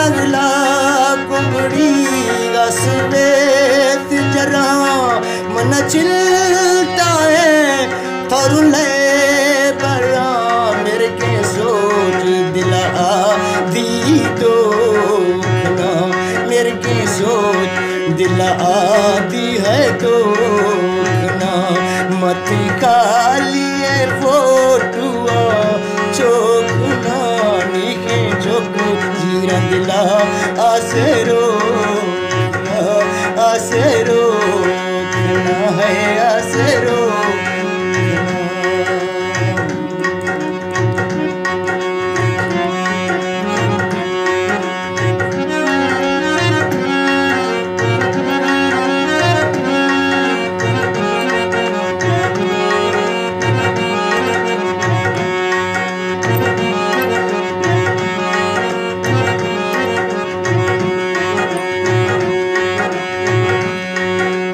लगला कुबड़ी गसवे जरा मन चिलता है थरुले बड़ा मेरे के सोच दिला दी दो मेरे की सोच दिला दी है दो मत कालिए फोटुआ चोकुना निके चोकु जीरा दिला आसरो आसरो है आसरो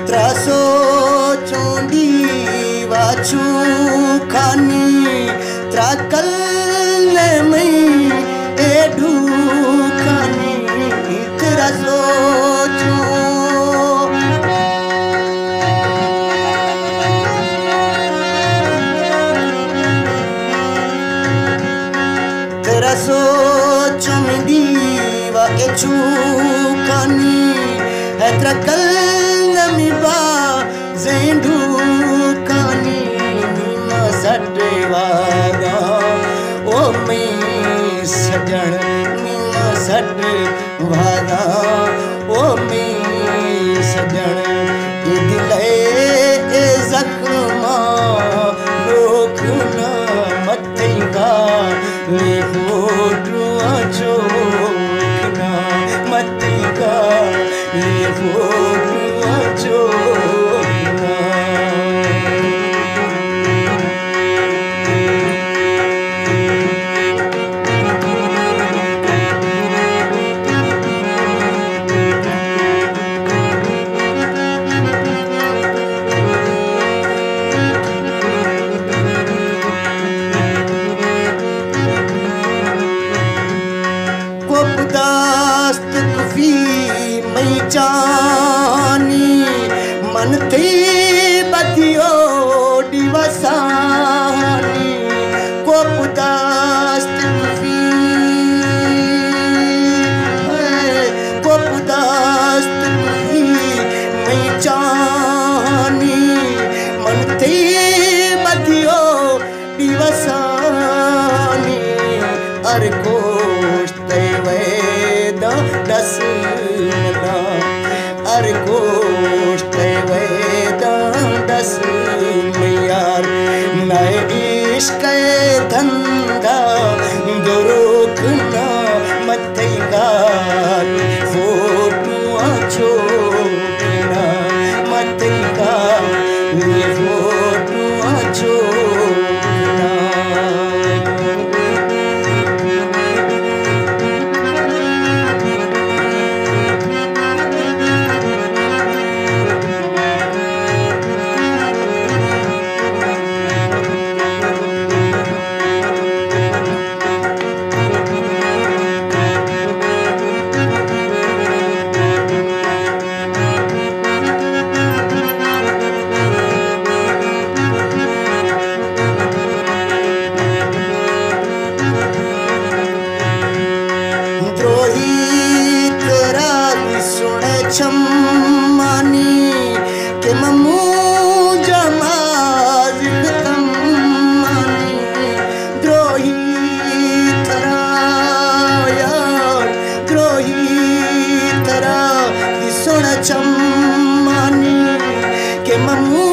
त्रासो चोंडी वाचू खानी त्राकल मई एडू खानी त्रासो चो त्रासो चोंडी वाचू खानी है त्राकल mi ba zendu kani ma satwaga o me sajan mi satwaga o me sajan e dile e zakhma rokhna matega le hodruwa chokna matega le hodruwa दास्त कुफी मई जानी मन थी बदियो दिवसानी को दास्त कुफी को दास्त कुफी मई जानी मन थी बदियो दिवसानी अर कोष्ते वेदा दसना अर कोष्ते वेदा दस यार नए इश्क धंधा दुरुखना मथेगा फोटुआ छोड़ना मथेगा फोटुआ छोड़ना छम्मानी के ममू जमाज तम्मानी द्रोही तरा यार द्रोही तरा सुन छम्मानी के ममू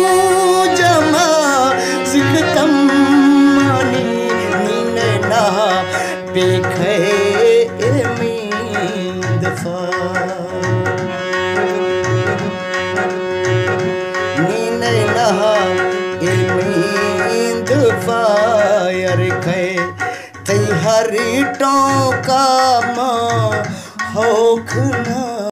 जमाज तम्मानी नीने ना बेखे एमी दफा फायर खे तई हरी टोका मा होखना